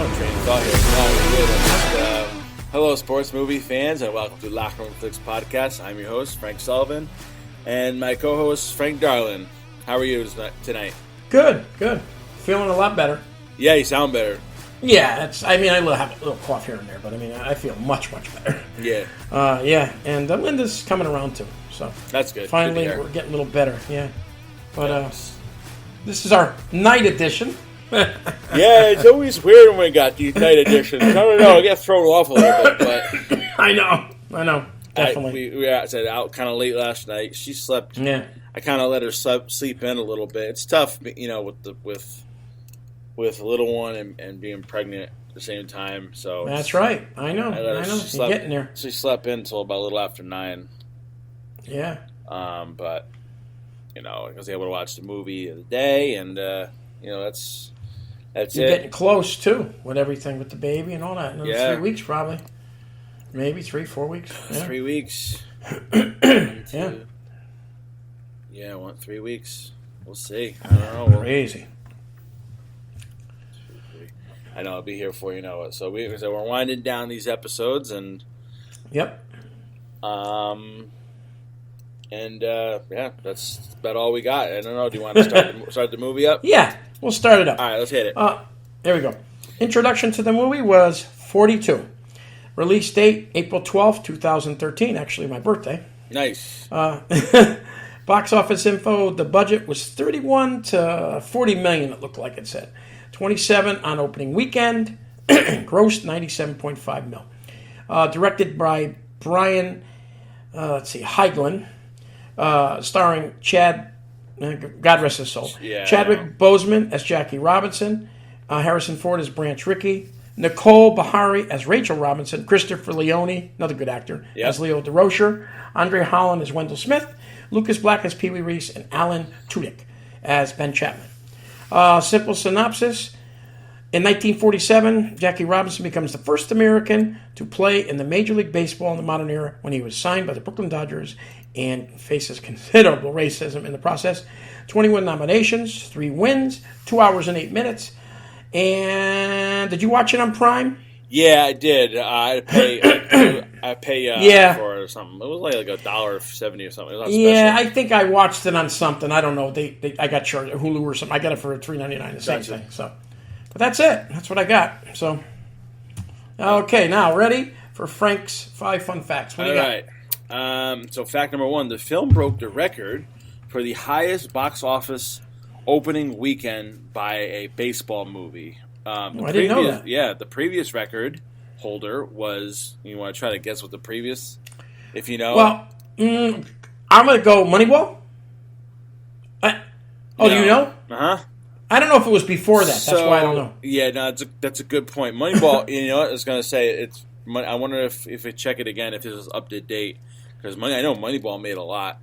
train of thought here. No, we're good. Hello, sports movie fans, and welcome to Locker Room Flicks podcast. I'm your host, Frank Sullivan, and my co-host, Frank Darlin. How are you tonight? Good. Feeling a lot better. Yeah, you sound better. Yeah, I have a little cough here and there, but I feel much better. Yeah. And Linda's coming around too, so that's good. Finally, we're getting a little better. Yeah, but this is our night edition. Yeah, it's always weird when we got these night editions. I don't know, I get thrown off a little bit, but I know, definitely. We were out kind of late last night. She slept. Yeah. I kind of let her sleep in a little bit. It's tough, with a little one and being pregnant at the same time. So that's right. I know. You're getting there. She slept in until about a little after 9. Yeah. But I was able to watch the movie of the day, and that's You're it. getting close too with everything with the baby and all that. Another 3 weeks probably. Maybe 3-4 weeks. Yeah. 3 weeks. Yeah. Yeah, I want 3 weeks. We'll see. I don't know. Crazy. I know I'll be here before you know it. So we're winding down these episodes, and yep. That's about all we got. I don't know. Do you want to start the movie up? Yeah, we'll start it up. All right, let's hit it. There we go. Introduction to the movie was 42. Release date April 12th, 2013. Actually, my birthday. Nice. Box office info. The budget was 31 to 40 million. It looked like it said. 27 on opening weekend. Grossed 97.5 mil. Directed by Brian. Heiglin. Starring Chad. God rest his soul. Yeah, Chadwick Boseman as Jackie Robinson. Harrison Ford as Branch Rickey. Nicole Beharie as Rachel Robinson. Christopher Leone, another good actor, as Leo DeRocher. Andre Holland as Wendell Smith. Lucas Black as Pee Wee Reese. And Alan Tudyk as Ben Chapman. Simple synopsis. In 1947, Jackie Robinson becomes the first American to play in the Major League Baseball in the modern era when he was signed by the Brooklyn Dodgers and faces considerable racism in the process. 21 nominations, 3 wins, 2 hours and 8 minutes. And did you watch it on Prime? Yeah, I did. I pay for it or something. It was like $1.70 or something. It was yeah, special. I think I watched it on something. I don't know. I got charged Hulu or something. I got it for $3.99. The same thing. So, but that's it. That's what I got. So, okay, now ready for Frank's 5 fun facts. What do you got? All right. So, fact number 1: the film broke the record for the highest box office opening weekend by a baseball movie. I didn't know that. Yeah, the previous record holder was. You want to try to guess what the previous? If you know. Well, I'm going to go Moneyball. Do you know? I don't know if it was before that. That's why I don't know. Yeah, no, that's a good point. Moneyball. You know what I was going to say? It's. I wonder if we check it again if this is up to date because I know Moneyball made a lot.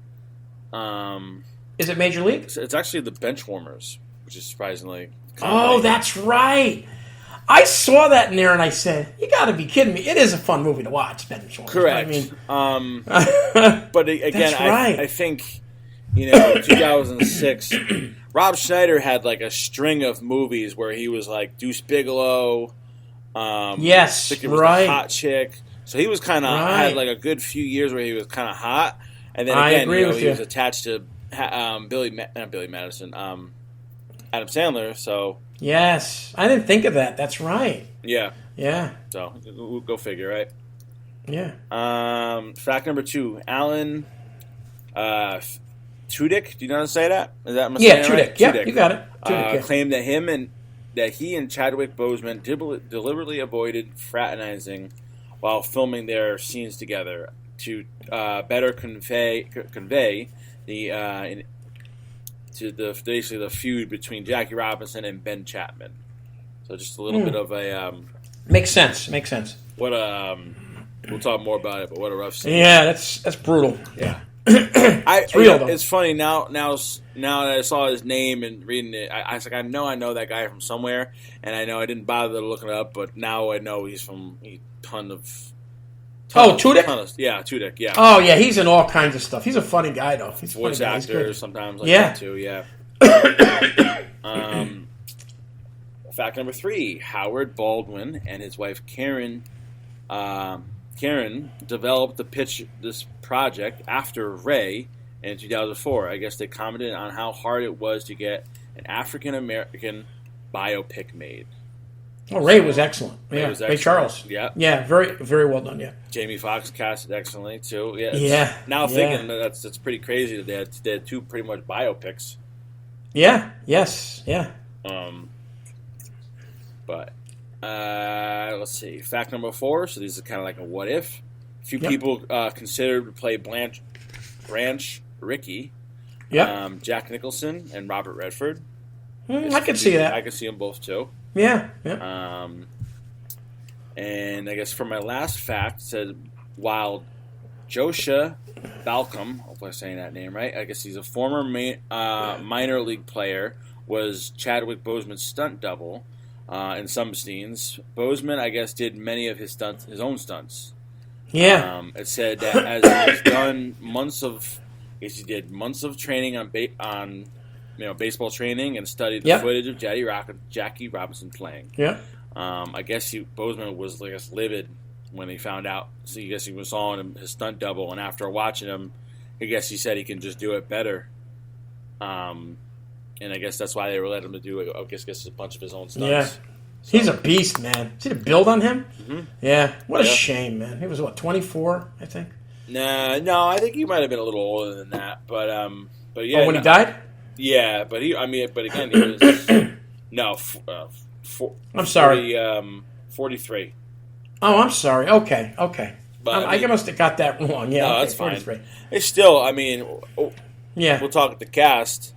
Is it Major League? It's actually the Benchwarmers, which is surprisingly. That's right. I saw that in there and I said, "You got to be kidding me! It is a fun movie to watch." Benchwarmers. Correct. But again, right. I think 2006. Rob Schneider had like a string of movies where he was like Deuce Bigelow. Yes, I think it was right. The Hot Chick. So he was kind of had like a good few years where he was kind of hot, and then I again, agree with he you. was attached to not Billy Madison, Adam Sandler. So yes, I didn't think of that. That's right. Yeah. Yeah. So go figure, right? Yeah. Fact number 2: Alan Tudyk. Do you know how to say that? Is that Tudyk. Right? Yeah, Tudyk. you got it. Tudyk, claimed that he and Chadwick Boseman deliberately avoided fraternizing while filming their scenes together to better convey the feud between Jackie Robinson and Ben Chapman. So just a little bit of a makes sense. What we'll talk more about it, but what a rough scene. Yeah, that's brutal. Yeah. It's real, though. It's funny now that I saw his name and reading it. I was like, I know that guy from somewhere, and I know I didn't bother looking it up, but now I know he's from Tudyk? Tudyk. Yeah. Oh yeah, he's in all kinds of stuff. He's a funny guy though. He's a voice funny guy. actor sometimes like Yeah. that too. Yeah. Fact number 3: Howard Baldwin and his wife Karen developed this project after Ray in 2004. I guess they commented on how hard it was to get an African American biopic made. Oh, Ray was excellent. Ray Ray Charles. Yeah. Yeah, very, very well done, yeah. Jamie Foxx casted excellently, too. Yeah. Thinking that's pretty crazy that they had 2 pretty much biopics. Yeah, yes, yeah. But let's see. Fact number 4. So these are kind of like a what if. A few people considered to play Branch Rickey. Yeah. Jack Nicholson and Robert Redford. I could see that. I could see them both too. Yeah. And I guess for my last fact, said while Joshua Balcom, hope I'm saying that name right. I guess he's a former minor league player. Was Chadwick Boseman's stunt double in some scenes. Boseman, I guess, did many of his own stunts. Yeah. It said that as he's done months of training on baseball training and studied the footage of Jackie Robinson playing. Yeah. I guess Boseman was livid when he found out. So I guess he was on his stunt double, and after watching him, I guess he said he can just do it better. And I guess that's why they were letting him to do I guess a bunch of his own stunts. Yeah. So. He's a beast, man. See the build on him? Mm-hmm. Yeah. What a shame, man. He was, 24, I think? No, I think he might have been a little older than that. But yeah. Oh, when he died? Yeah, but again, he was I'm sorry. 43. Oh, I'm sorry. Okay. But, I must have got that wrong. Yeah, no, that's 43. Fine. It's still, yeah. We'll talk at the cast.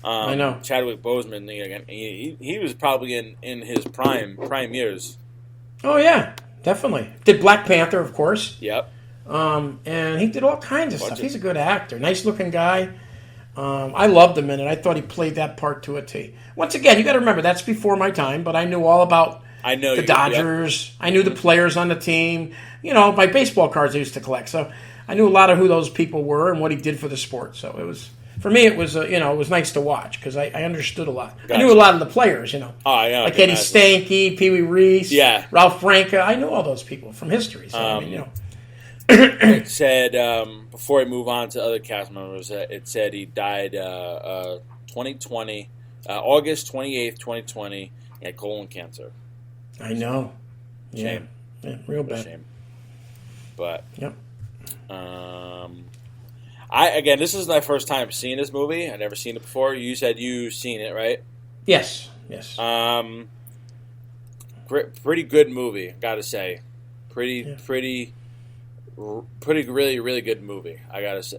I know. Chadwick Boseman, he was probably in his prime years. Oh, yeah, definitely. Did Black Panther, of course. Yep. And he did all kinds of stuff. He's a good actor. Nice-looking guy. I loved him in it. I thought he played that part to a T. Once again, you got to remember, that's before my time, but I knew all about the Dodgers. Yep. I knew the players on the team. My baseball cards I used to collect. So I knew a lot of who those people were and what he did for the sport. So it was... For me, it was it was nice to watch because I understood a lot. Gotcha. I knew a lot of the players, Oh, yeah, like Eddie Stanky, Pee Wee Reese, Ralph Franca. I knew all those people from history. So It said before I move on to other cast members, it said he died 2020, August 28th, 2020, had colon cancer. I know. Shame. Yeah, real bad. Shame. But yep. This is my first time seeing this movie. I've never seen it before. You said you've seen it, right? Yes. Pretty good movie, gotta say. Pretty, really, really good movie. I gotta say.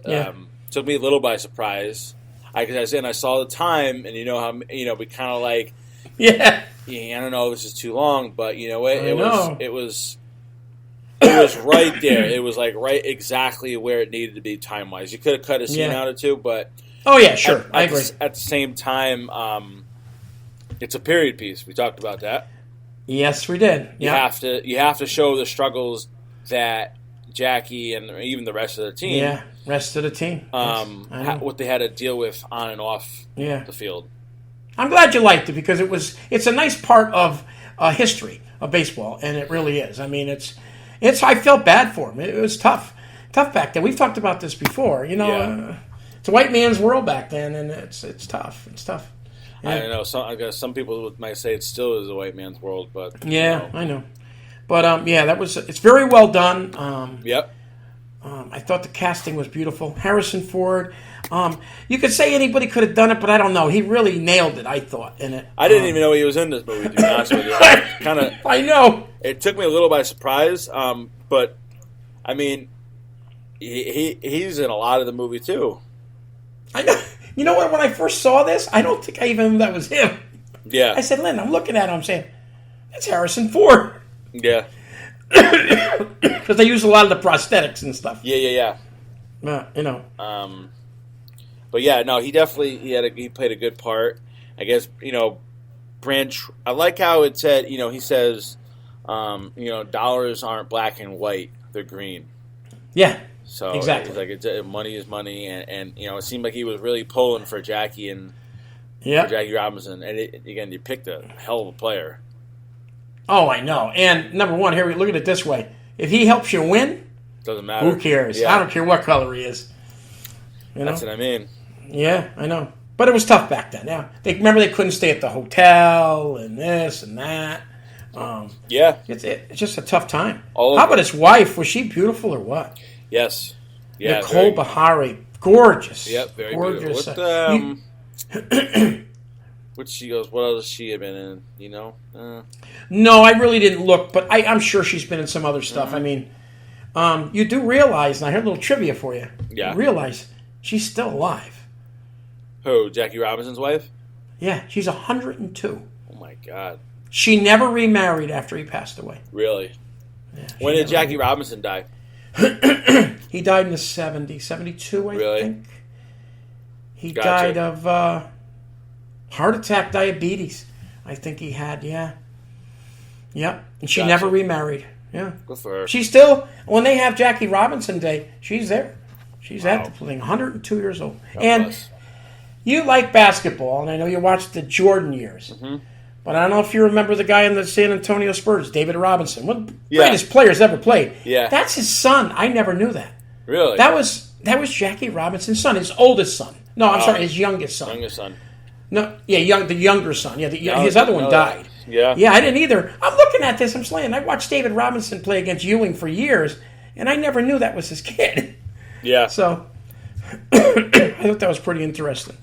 Took me a little by surprise. Because I saw the time, and how we kind of like. Yeah. I don't know if this is too long, but it was right there. It was right exactly where it needed to be time wise. You could have cut a scene out or two, but oh yeah, sure, I agree. At the same time, it's a period piece. We talked about that. Yes, we did. You have to show the struggles that Jackie and even the rest of the team. Yeah, rest of the team. What they had to deal with on and off the field. I'm glad you liked it because it's a nice part of history of baseball, and it really is. I mean, it's I felt bad for him. It was tough back then. We've talked about this before. It's a white man's world back then, and it's tough. It's tough. Yeah. I don't know. Some people might say it still is a white man's world, but I know. But it's very well done. Yep. I thought the casting was beautiful. Harrison Ford. You could say anybody could have done it, but I don't know. He really nailed it, I thought, in it. I didn't even know he was in this movie, to be honest with you. I know. It took me a little by surprise, but, I mean, he's in a lot of the movie, too. I know. You know what? When I first saw this, I don't think I even knew that was him. Yeah. I said, Lynn, I'm looking at him, I'm saying, that's Harrison Ford. Yeah. Because they use a lot of the prosthetics and stuff. Yeah. But yeah, no, he definitely he played a good part. I guess Branch. I like how it said. He says, dollars aren't black and white; they're green. Yeah. So exactly. It's like money is money, and it seemed like he was really pulling for Jackie and Yeah. for Jackie Robinson. And again, you picked a hell of a player. Oh, I know. And number one, here, look at it this way. If he helps you win, doesn't matter. Who cares? Yeah. I don't care what color he is. That's what I mean. Yeah, I know. But it was tough back then. Yeah, remember they couldn't stay at the hotel and this and that. Yeah. It's just a tough time. How about his wife? Was she beautiful or what? Yes. Yeah. Nicole Beharie. Gorgeous. Yep, very gorgeous. beautiful. What she goes, what else has she been in? You know? No, I really didn't look, but I'm sure she's been in some other stuff. I mean, you do realize, and I heard a little trivia for you. Yeah. You realize she's still alive. Who, Jackie Robinson's wife? Yeah, she's 102. Oh, my God. She never remarried after he passed away. Really? Yeah, when did Jackie Robinson die? He died in the 70s, 72, I think. He died of heart attack, diabetes. I think he had, yeah. Yep. And she never remarried. Yeah. Good for her. She's still, when they have Jackie Robinson Day, she's there. She's at the thing, 102 years old. God and bless. You like basketball, and I know you watched the Jordan years. Mm-hmm. But I don't know if you remember the guy in the San Antonio Spurs, David Robinson. One of the greatest players ever played. Yeah. That's his son. I never knew that. Really? That was Jackie Robinson's son, his oldest son. No, I'm sorry, his youngest son. Youngest son. No, yeah, the younger son. Yeah, his other one died. Yeah. Yeah, I didn't either. I'm looking at this. I'm saying I watched David Robinson play against Ewing for years, and I never knew that was his kid. Yeah. So I thought that was pretty interesting.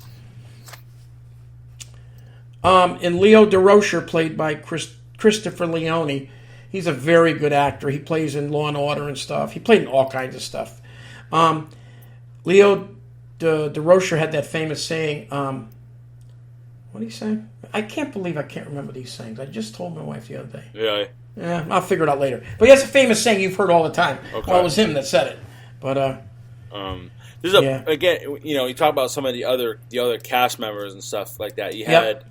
And Leo DeRocher, played by Christopher Leone, he's a very good actor. He plays in Law and Order and stuff. He played in all kinds of stuff. Leo DeRocher had that famous saying, what did he say? I can't believe I can't remember these sayings. I just told my wife the other day. Really? Yeah, I'll figure it out later. But he has a famous saying you've heard all the time. Okay. Well, it was him that said it. But this is again, you talk about some of the other cast members and stuff like that. You had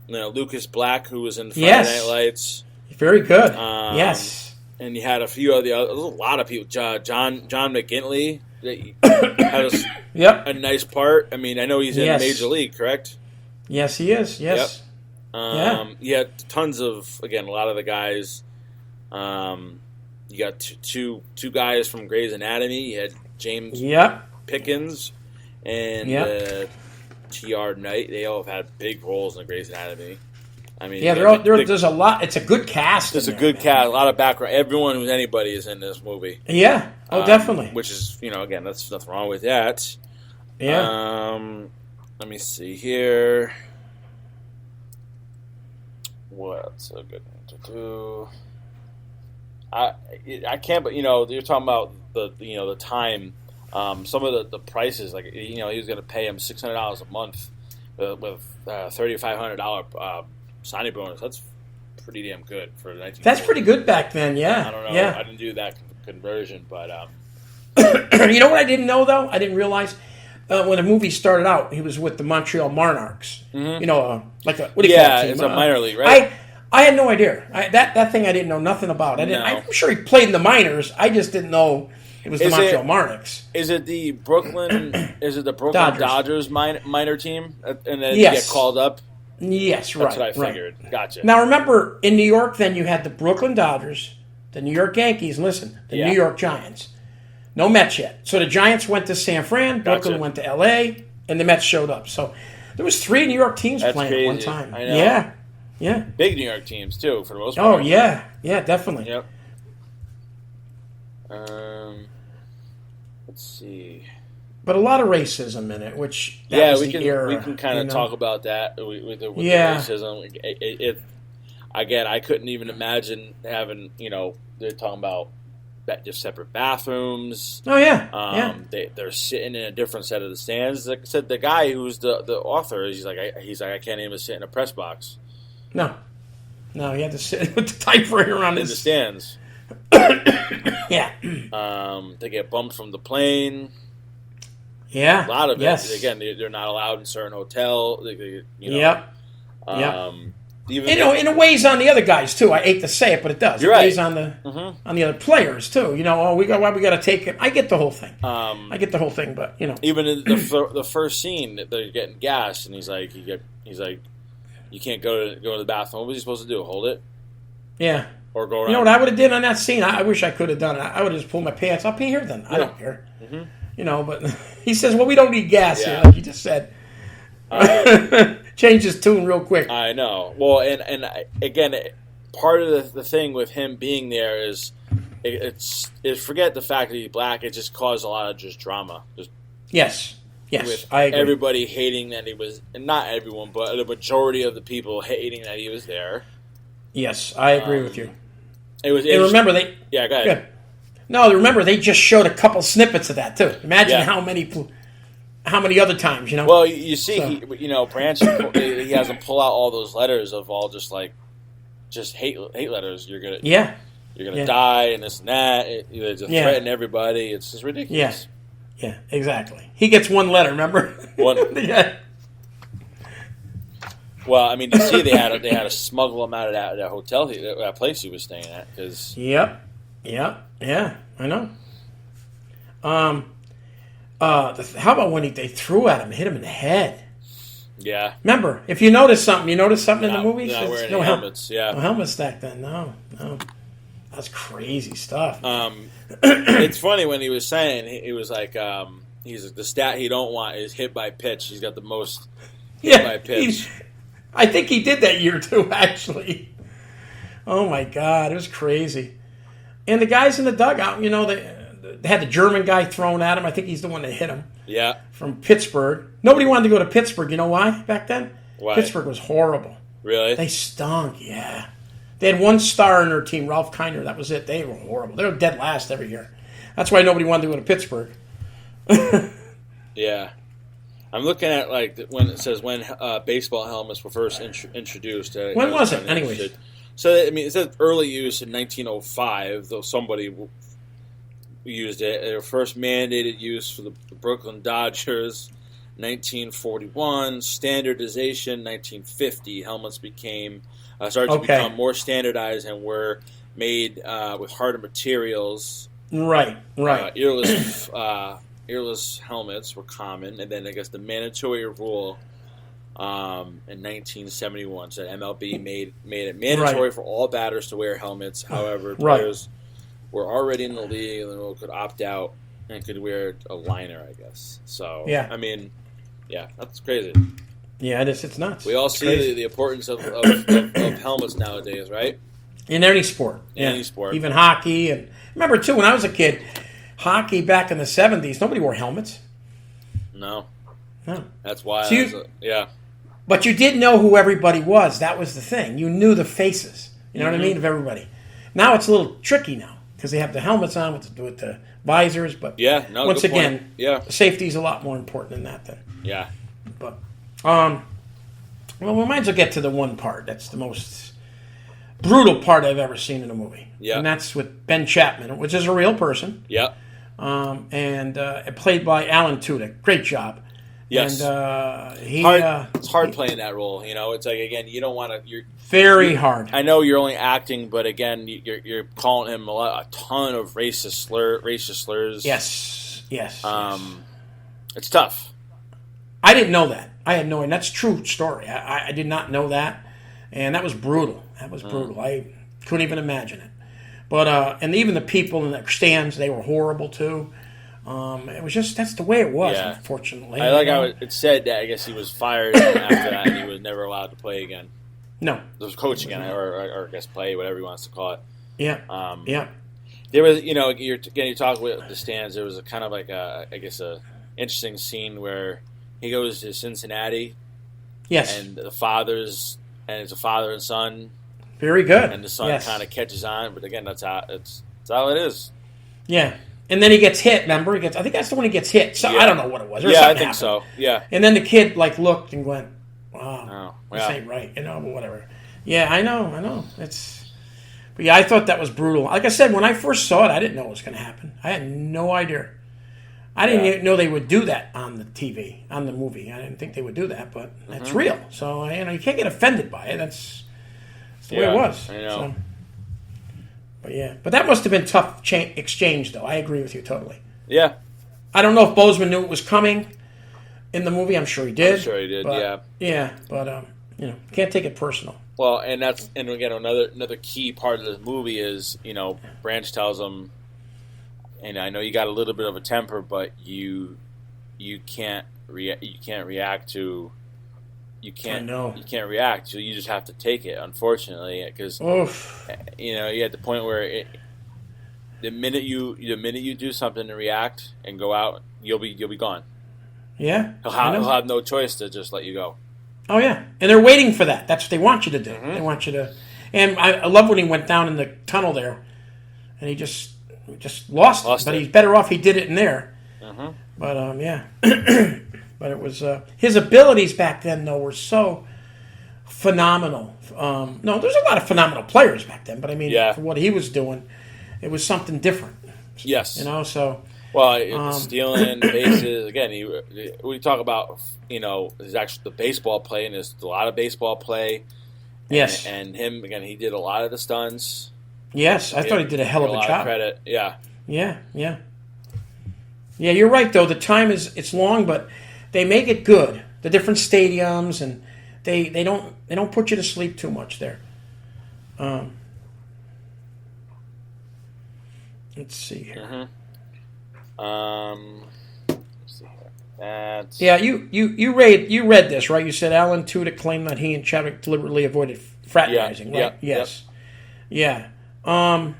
Lucas Black, who was in Friday Night Lights. Very good. Yes. And you had a few of there's a lot of people. John McGinley had a nice part. I mean, I know he's in Major League, correct? Yes, he is. Yes. Yep. You had tons of, again, a lot of the guys. You got two guys from Grey's Anatomy. You had James Pickens and T.R. Knight. They all have had big roles in Grey's Anatomy. I mean, there's a lot. It's a good cast. There's a good cast, a lot of background. Everyone who's anybody is in this movie. Yeah. Oh, definitely. Which is, again, that's nothing wrong with that. Yeah. Let me see here. What's a good one to do? I can't, but you're talking about the time. Some of the prices, like he was going to pay him $600 a month with $3,500 signing bonus. That's pretty damn good for 19. That's pretty good back then. Yeah. I don't know. Yeah. I didn't do that conversion, but you know what I didn't know though? I didn't realize when the movie started out, he was with the Montreal Monarchs. Mm-hmm. Like a what do you call it? It's a minor league, right? I had no idea. That thing I didn't know nothing about. I'm sure he played in the minors. I just didn't know it was the Montreal Monarchs. Is it the Brooklyn? Dodgers minor team, and then you get called up? Yes, right. That's what I figured. Right. Gotcha. Now remember, in New York, then you had the Brooklyn Dodgers, the New York Yankees, and New York Giants. No Mets yet. So the Giants went to San Fran, Brooklyn went to L.A., and the Mets showed up. So there was 3 New York teams playing at one time. I know. Yeah. Yeah. Big New York teams, too, for the most part. Oh, yeah. Yeah, definitely. Yep. Let's see. But a lot of racism in it, which we can kind of talk about that with the racism. Again, I couldn't even imagine having they're talking about just separate bathrooms. Oh yeah, They're sitting in a different set of the stands. Like I said, the guy who's the author, he's like I can't even sit in a press box. No, he had to sit with the typewriter on in the stands. Yeah. They get bumped from the plane. Yeah. A lot of it. Again, they're not allowed in certain hotels. Yep. even and it weighs on the other guys too. I hate to say it, but it does. You're it right. weighs on the other players too. We got to take it. I get the whole thing. But even in the first scene, they're getting gas, and he's like, you can't go to the bathroom. What was he supposed to do? Hold it? Yeah. Or go around? You know what I would have did on that scene? I wish I could have done it. I would have just pulled my pants up here then. I don't care. But he says, well, we don't need gas here, like you just said. Change his tune real quick. I know. Well, and again, part of the thing with him being there is it's forget the fact that he's black. It just caused a lot of just drama. Yes, with I agree. Everybody hating that he was, and not everyone, but the majority of the people hating that he was there. Yes, I agree with you. It was. And remember, go ahead. Good. No, remember they just showed a couple snippets of that too. Imagine how many other times, Well, you see, Branch, he has them pull out all those letters of all just hate letters. You're gonna die, and this and that. They just threaten everybody. It's just ridiculous. Yeah, exactly. He gets one letter. Remember? One. Yeah. Well, I mean, you see, they had to smuggle him out of that hotel, that place he was staying at, because. Yep. Yeah. I know. How about when they threw at him, hit him in the head? Yeah. Remember, if you notice something, in the movie? Not wearing no helmets. Yeah. No helmets back then. No. That's crazy stuff. It's funny when he was saying he was like, he's the stat he don't want is hit by pitch. He's got the most hit by pitch. I think he did that year too, actually. Oh my God, it was crazy. And the guys in the dugout, they had the German guy thrown at him. I think he's the one that hit him. Yeah. From Pittsburgh. Nobody wanted to go to Pittsburgh. You know why back then? Why? Pittsburgh was horrible. Really? They stunk, yeah. They had one star in their team, Ralph Kiner. That was it. They were horrible. They were dead last every year. That's why nobody wanted to go to Pittsburgh. Yeah. I'm looking at when it says when baseball helmets were first introduced. When was it? Anyways. So it says early use in 1905, though somebody used it. Their first mandated use for the Brooklyn Dodgers, 1941. Standardization, 1950. Helmets started to become more standardized and were made with harder materials. Right. Earless helmets were common, and then I guess the mandatory rule in 1971 said MLB made it mandatory for all batters to wear helmets. However, players were already in the league and could opt out and could wear a liner, I guess. So, I mean, that's crazy. Yeah, it's nuts. We all see the importance of helmets nowadays, right? In any sport. Any sport. Even hockey. And remember, too, when I was a kid, hockey back in the 70s, nobody wore helmets. No. No. That's why. But you did know who everybody was. That was the thing. You knew the faces. You know what I mean? Of everybody. Now it's a little tricky now because they have the helmets on with the visors. But once again, safety is a lot more important than that. Then. Yeah. But well, we might as well get to the one part that's the most brutal part I've ever seen in a movie. Yeah. And that's with Ben Chapman, which is a real person. Yeah. And played by Alan Tudyk. Great job. Yes. And it's hard playing that role. It's like, again, you don't want to. You're very hard. I know you're only acting, but again, you're calling him a ton of racist slurs. Yes. It's tough. I didn't know that. I had no idea. That's a true story. I did not know that, and that was brutal. I couldn't even imagine it. But and even the people in the stands, they were horrible too. It was just that's the way it was. Yeah. Unfortunately, I like how it said that. I guess he was fired after that, and he was never allowed to play again. No, it was coaching again, or I guess play, whatever he wants to call it. Yeah, yeah. There was, you're talking with the stands. There was a kind of like a interesting scene where he goes to Cincinnati. Yes, and it's a father and son. Very good. And the son kind of catches on, but again, that's how it is. Yeah. And then he gets hit, remember? I think that's the one he gets hit. So I don't know what it was. I think so. Yeah. And then the kid looked and went, wow, this ain't right, but whatever. Yeah, I know. But I thought that was brutal. Like I said, when I first saw it, I didn't know it was going to happen. I had no idea. I didn't even know they would do that on the TV, on the movie. I didn't think they would do that, but that's real. So, you can't get offended by it. That's the way it was. I know. So, but that must have been tough exchange, though. I agree with you totally. Yeah. I don't know if Bozeman knew it was coming in the movie. I'm sure he did. Yeah. Yeah, but can't take it personal. Well, and again another key part of the movie is Branch tells him, and I know you got a little bit of a temper, but you can't react to. You can't react, so you just have to take it. Unfortunately, because you're at the point where the minute you do something to react and go out, you'll be gone. Yeah, he'll have no choice to just let you go. Oh yeah, and they're waiting for that. That's what they want you to do. Mm-hmm. They want you to. And I love when he went down in the tunnel there, and he just lost it. But he's better off he did it in there. Mm-hmm. But yeah. But it was his abilities back then, though, were so phenomenal. No, there's a lot of phenomenal players back then, but I mean, for what he was doing, it was something different. Yes, so. Well, stealing bases again. We talk about his actual the baseball play, and there's a lot of baseball play. Yes, and him again. He did a lot of the stunts. Yes, I thought he did a hell of a job. A lot of credit. Yeah. Yeah. You're right though. The time it's long, but they make it good. The different stadiums, and they don't put you to sleep too much there. Let's see here. Mm-hmm. Let's see here. You read this, right? You said Alan Tudyk claimed that he and Chadwick deliberately avoided fraternizing, right? Yes. Yeah. And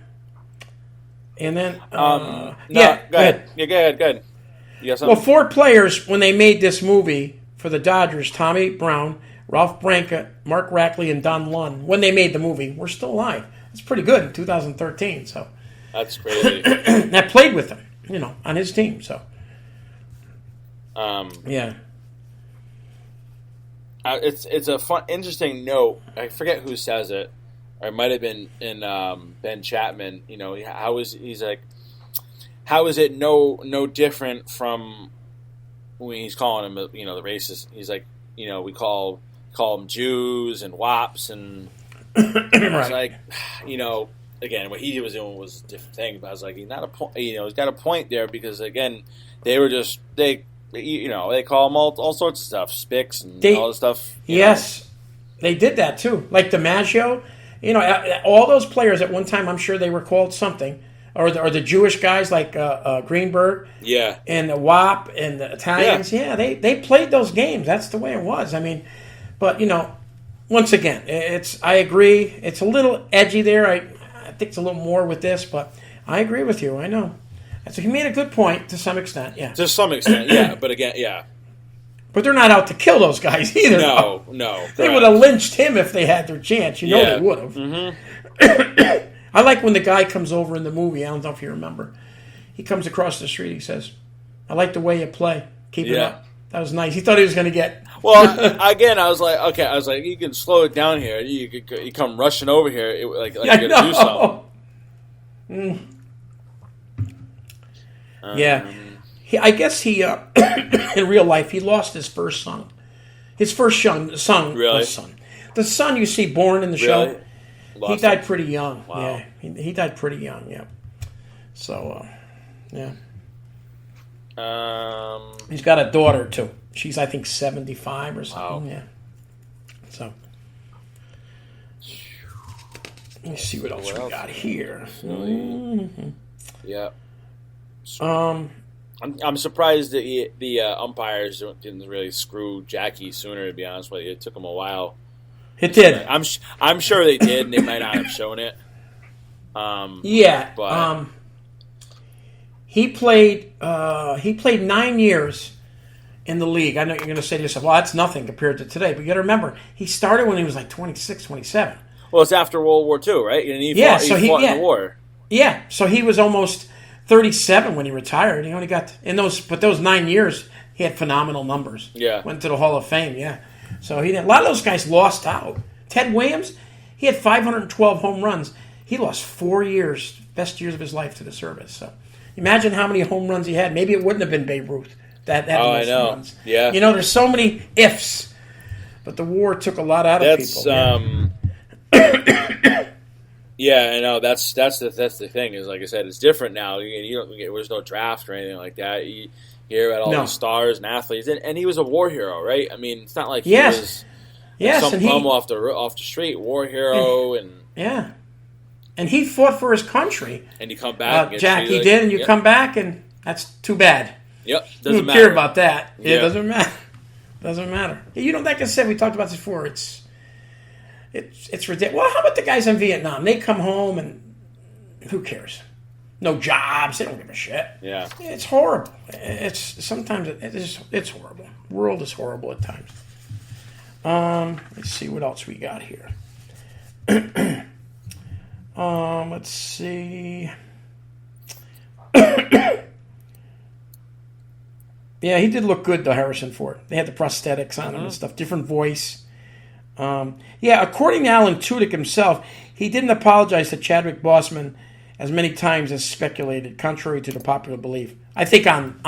then go ahead. Yeah, go ahead. Well, 4 players when they made this movie for the Dodgers: Tommy Brown, Ralph Branca, Mark Rackley, and Don Lund. When they made the movie, were still alive. It's pretty good in 2013. So that's crazy. That played with him, on his team. So yeah. It's a fun, interesting note. I forget who says it. Or it might have been in Ben Chapman. How is it no different from when he's calling them the racist? He's like, we call them Jews and wops, and it's like, again, what he was doing was a different thing. But I was like, he's got a point there, because again, they were just they call them all sorts of stuff, spics and all this stuff. Yes, they did that too, like DiMaggio. All those players at one time, I'm sure they were called something. Or the Jewish guys like Greenberg, and the WAP and the Italians, they played those games. That's the way it was. I mean, but once again, I agree. It's a little edgy there. I think it's a little more with this, but I agree with you. I know. So he made a good point to some extent. Yeah, to some extent, yeah. But again, yeah. But they're not out to kill those guys either. No. They would have lynched him if they had their chance. They would have. Mm-hmm. I like when the guy comes over in the movie. I don't know if you remember. He comes across the street. He says, "I like the way you play. Keep it up." That was nice. He thought he was going to get. Well, again, I was like, okay. I was like, you can slow it down here. You come rushing over here, like you're going to do something. Yeah, I guess he in real life he lost his first son. His first son. Really? The son you see born in the show. Lost he died pretty young. Wow. Yeah, he died pretty young. Yeah. So, yeah. He's got a daughter too. She's, I think, 75 or something. Wow. Yeah. So, let me see what else we got here. Mm-hmm. Yeah. I'm surprised that the umpires didn't really screw Jackie sooner. To be honest with you, it took them a while. It did. I'm sure they did, and they might not have shown it. But he played 9 years in the league. I know you're going to say to yourself, "Well, that's nothing compared to today." But you got to remember, he started when he was like 26, 27. Well, it's after World War II, right? And he fought in the war. Yeah, so he was almost 37 when he retired. He only got those 9 years, he had phenomenal numbers. Yeah, went to the Hall of Fame. Yeah. So a lot of those guys lost out. Ted Williams, he had 512 home runs. He lost 4 years, best years of his life, to the service. So imagine how many home runs he had. Maybe it wouldn't have been Babe Ruth. That I know. Runs. Yeah. There's so many ifs. But the war took a lot out of people. Yeah, I know. That's the thing. Is like I said, it's different now. You don't there's no draft or anything like that. You hear about all these stars and athletes, and he was a war hero, right? I mean, it's not like he was some bum off the street, war hero, and and he fought for his country. And you come back, Jack. He did, and you come back, and that's too bad. Yep, doesn't care about that. It doesn't matter. Doesn't matter. Like I said, we talked about this before. It's ridiculous. Well, how about the guys in Vietnam? They come home and who cares? No jobs. They don't give a shit. Yeah, it's horrible. Sometimes it's horrible. The world is horrible at times. Let's see what else we got here. Let's see. Yeah, he did look good though, Harrison Ford. They had the prosthetics on him and stuff. Different voice. According to Alan Tudyk himself, he didn't apologize to Chadwick Boseman as many times as speculated, contrary to the popular belief. I think in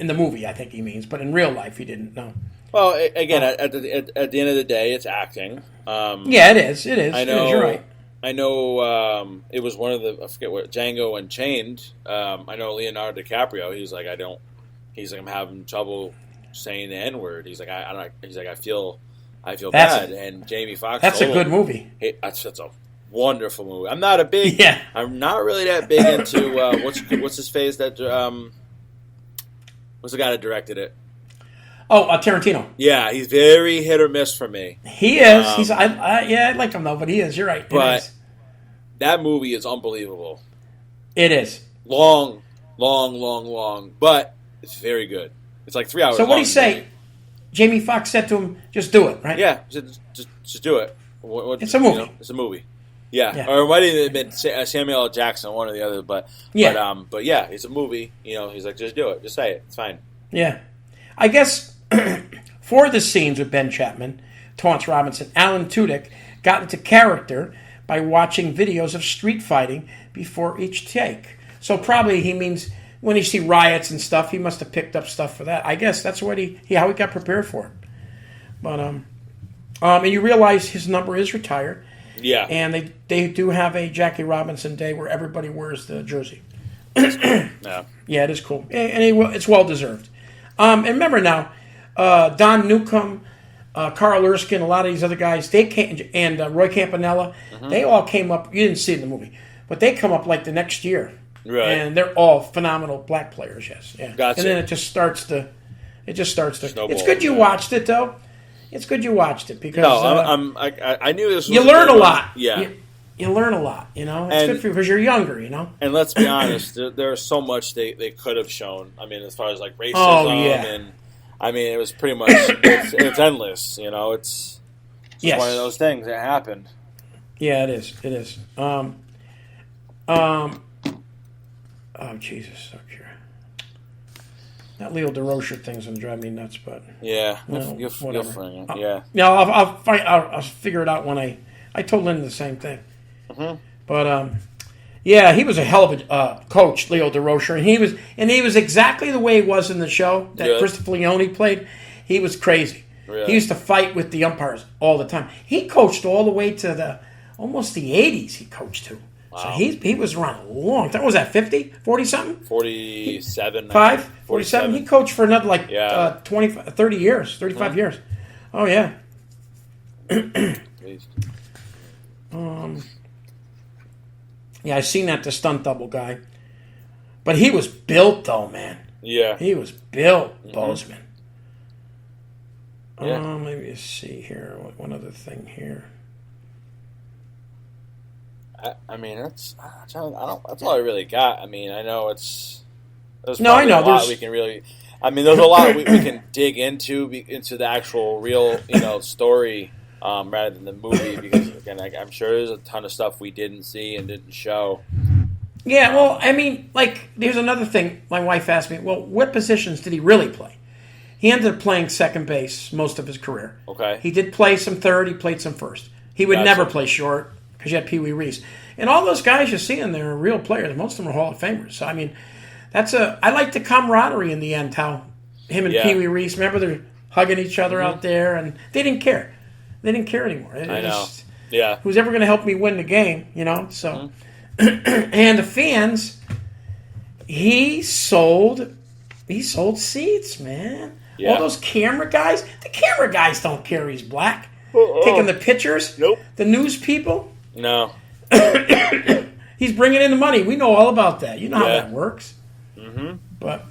the movie, I think he means, but in real life, he didn't. No. Well, again, at the end of the day, it's acting. It is. I know. You're right. I know. It was one of I forget what Django Unchained. I know Leonardo DiCaprio. He's like, I'm having trouble saying the N-word. He's like, I feel bad. And Jamie Foxx. That's a good movie. Hey, that's a wonderful movie. I'm not really that big into what's his face that what's the guy that directed it? Oh, Tarantino. Yeah, he's very hit or miss for me. He is. I like him though, but he is. You're right. But that movie is unbelievable. It is long, but it's very good. It's like 3 hours. So what do you say? Jamie Foxx said to him, "Just do it," right? Yeah, just do it. It's a movie. It's a movie. Yeah. Or it might have been Samuel L. Jackson, one or the other, but yeah, it's a movie. He's like, just do it, just say it, it's fine. Yeah, I guess for the scenes with Ben Chapman, Torrance Robinson, Alan Tudyk got into character by watching videos of street fighting before each take. So probably he means when you see riots and stuff, he must have picked up stuff for that. I guess that's what how he got prepared for it. But and you realize his number is retired. Yeah. And they do have a Jackie Robinson Day where everybody wears the jersey. Yeah. Yeah, it is cool. And it's well deserved. And remember now, Don Newcomb, Carl Erskine, a lot of these other guys, they came, and Roy Campanella, they all came up. You didn't see it in the movie, but they come up like the next year. Right. And they're all phenomenal black players, yes. Yeah. Gotcha. And then it just starts to snowball. It's good you yeah. watched it, though. It's good you watched it because I knew this was you learn a lot. Yeah. You learn a lot, It's good for you because you're younger, And let's be honest, there's so much they could have shown. I mean, as far as like racism and I mean, it was pretty much it's endless, It's one of those things that happened. Yeah, it is. It is. Oh Jesus! Okay. That Leo DeRocher thing's gonna drive me nuts, but yeah, whatever. Yeah. No, I'll figure it out when I told Linda the same thing. Mm-hmm. But he was a hell of a coach, Leo DeRocher, and he was exactly the way he was in the show that Christopher Leone played. He was crazy. Really? He used to fight with the umpires all the time. He coached all the way to almost the 80s. He coached to. Wow. So he was around a long time. What was that, 50? 40-something? 47. 47? He coached for another 30 years, 35 years. Oh, yeah. I seen that, the stunt double guy. But he was built, though, man. Yeah. He was built, Boseman. Yeah. Let me see here. One other thing here. I mean, that's all I really got. I mean, I know there's a lot we can really. I mean, there's a lot we can dig into the actual real story rather than the movie because again, I'm sure there's a ton of stuff we didn't see and didn't show. Yeah, well, I mean, there's another thing. My wife asked me, well, what positions did he really play? He ended up playing second base most of his career. Okay. He did play some third. He played some first. He would never play short because you had Pee Wee Reese. And all those guys you see in there are real players. Most of them are Hall of Famers. So, I mean, I like the camaraderie in the end, how him and Pee Wee Reese, remember they're hugging each other out there, and they didn't care. They didn't care anymore. I know. Yeah. who's ever going to help me win the game, So, and the fans, he sold seats, man. Yeah. All those camera guys, the camera guys don't care he's black. Taking the pictures. Nope. The news people. No. He's bringing in the money. We know all about that. You know how Yeah. that works. Mm-hmm. But,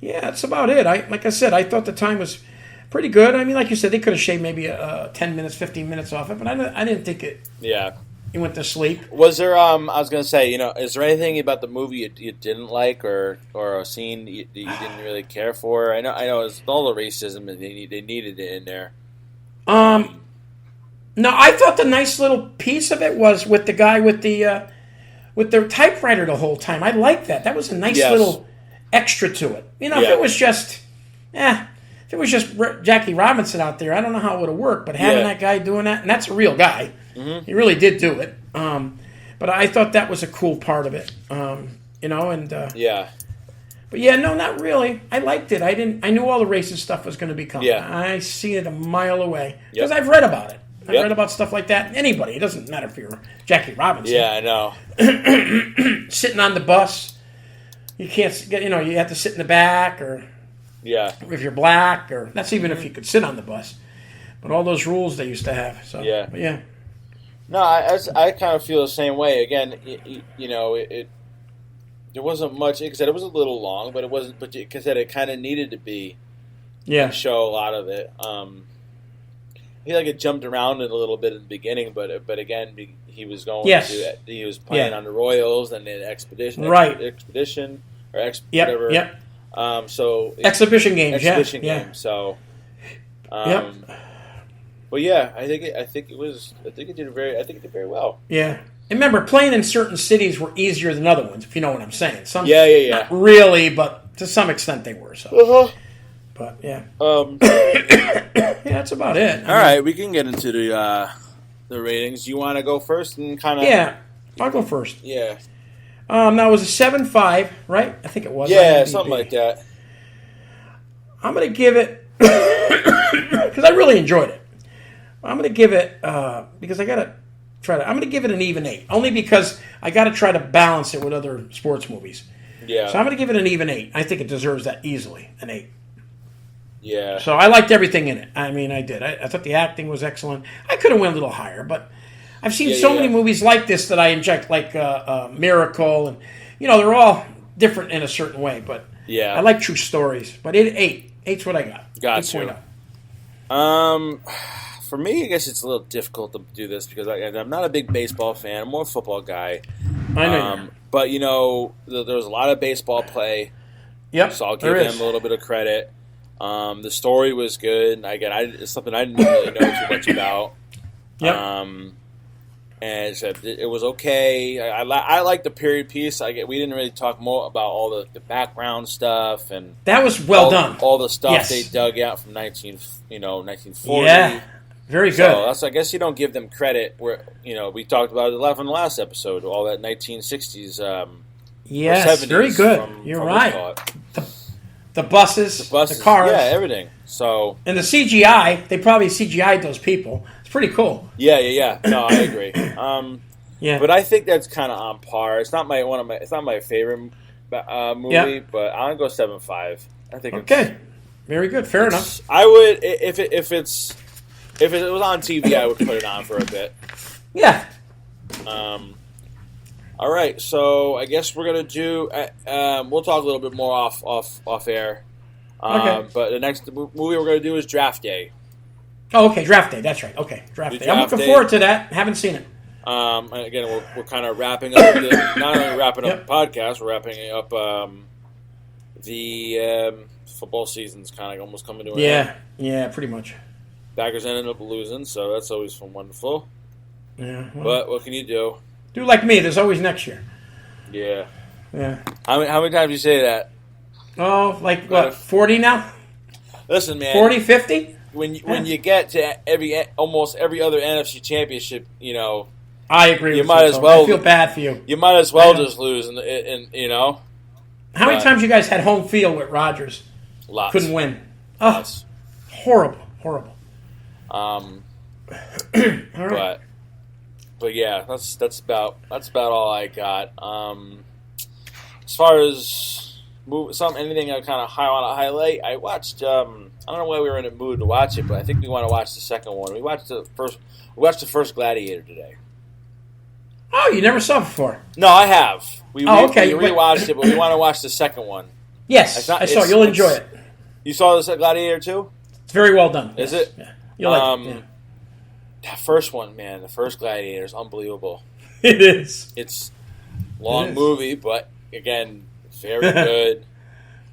yeah, that's about it. Like I said, I thought the time was pretty good. I mean, like you said, they could have shaved maybe 10 minutes, 15 minutes off it, but I didn't think it. Yeah. He went to sleep. Was there? I was gonna say, is there anything about the movie you didn't like, or a scene you didn't really care for? I know, it's all the racism and they needed it in there. No, I thought the nice little piece of it was with the guy with the typewriter the whole time. I liked that. That was a nice little extra to it. If it was just, Jackie Robinson out there, I don't know how it would have worked. But having that guy doing that, and that's a real guy. Mm-hmm. He really did do it. But I thought that was a cool part of it. Yeah. But yeah, no, not really. I liked it. I knew all the racist stuff was going to be coming. Yeah. I see it a mile away because I've read about it. I've read about stuff like that. Anybody. It doesn't matter if you're Jackie Robinson. Yeah, I know. Sitting on the bus, you can't get. You have to sit in the back, or if you're black, or that's even if you could sit on the bus. But all those rules they used to have. So but yeah. No, I kind of feel the same way. Again, it there wasn't much. Like I said, it was a little long, but it wasn't. But like I said, it kind of needed to be. Yeah. Show a lot of it. He it jumped around a little bit in the beginning, but again, he was going to he was playing on the Royals and the Expedition, Expedition or whatever. Yep. So exhibition games. Games. So. But yeah, I think it did very well. Yeah. And remember, playing in certain cities were easier than other ones, if you know what I'm saying. Some, Not really, but to some extent they were. So. But yeah. Yeah, that's about it. All right, we can get into the ratings. You want to go first and kind of? Yeah, I'll go first. Yeah. Now it was a 7.5, right? I think it was. Yeah, something like that. I'm going to give it because I really enjoyed it. I'm going to give it because I got to try to. I'm going to give it an even 8, only because I got to try to balance it with other sports movies. Yeah. So I'm going to give it an even 8. I think it deserves that easily, an 8. Yeah. So I liked everything in it. I mean, I did. I thought the acting was excellent. I could have went a little higher, but I've seen so many movies like this that I inject, like Miracle, and they're all different in a certain way. But I like true stories. But 8. 8's what I got. Gotcha. For me, I guess it's a little difficult to do this because I'm not a big baseball fan. I'm more a football guy. I know. But there was a lot of baseball play. Yep. So I'll give them a little bit of credit. The story was good. Again, it's something I didn't really know too much about. Yep. And it was okay. I like the period piece. We didn't really talk more about all the background stuff and that was well done. All the stuff they dug out from 1940. Yeah, very good. So I guess you don't give them credit. Where we talked about it in the last episode. All that 1960s. Yes, very good. You're right. The buses, the cars. Yeah, everything. So and the CGI, they probably CGI'd those people. It's pretty cool. Yeah. No, I agree. Yeah. But I think that's kind of on par. It's not my favorite movie, but I'm gonna go 7.5. I think. Okay. Very good. Fair enough. I would if it was on TV, I would put it on for a bit. Yeah. All right, so I guess we're gonna do. We'll talk a little bit more off air. Okay. But the next movie we're gonna do is Draft Day. Oh, okay, Draft Day. That's right. Okay, Draft Day. I'm looking forward to that. Haven't seen it. And again, we're kind of wrapping up. Not only wrapping up the podcast, we're wrapping up the football season's kind of almost coming to an end. Yeah, pretty much. Packers ended up losing, so that's always wonderful. Yeah. Well, but what can you do? Do like me. There's always next year. Yeah. Yeah. How many times do you say that? Oh, like what? 40 now? Listen, man. 40, 50? When you get to almost every other NFC championship, I agree. You might as well. I feel bad for you. You might as well just lose, and How many times you guys had home field with Rodgers? Lots. Couldn't win. Oh, horrible. Horrible. All right. But yeah, that's about all I got. As far as anything I kind of want to highlight, I watched. I don't know why we were in a mood to watch it, but I think we want to watch the second one. We watched the first Gladiator today. Oh, you never saw it before? No, I have. Okay. We rewatched it, but we want to watch the second one. Yes, I saw. You'll enjoy it. You saw this Gladiator too? It's very well done. Is it? Yeah. You'll like it. Yeah. That first one, man, the first Gladiator is unbelievable. It is. It's a long movie, but again, very good,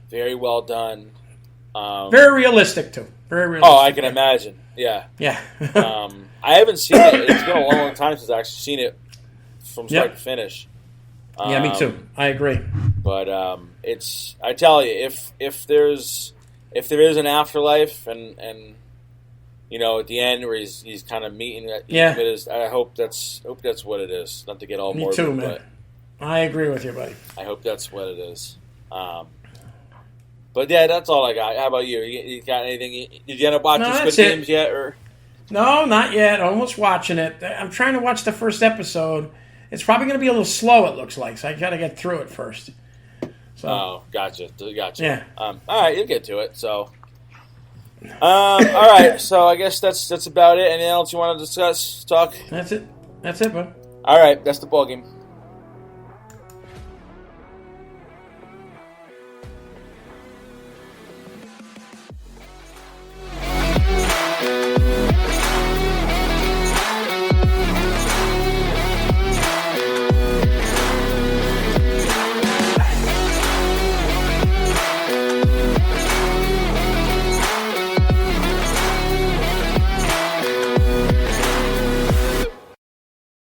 very well done. Very realistic too. Very realistic. Oh, I can imagine. Yeah. Yeah. I haven't seen it. It's been a long time since I've actually seen it from start to finish. Yeah, me too. I agree. But I tell you, if there is an afterlife and at the end where he's kind of meeting I hope that's what it is. Not to get all morbid, too, man. But I agree with you, buddy. I hope that's what it is. But yeah, that's all I got. How about you? You got anything? Did you end up watching Squid Games yet? Or no, not yet. Almost watching it. I'm trying to watch the first episode. It's probably going to be a little slow. It looks like, so I got to get through it first. So. Gotcha. Yeah. All right, you'll get to it. So. All right. So I guess that's about it. Anything else you want to discuss? Talk? That's it, bud. All right. That's the ball game.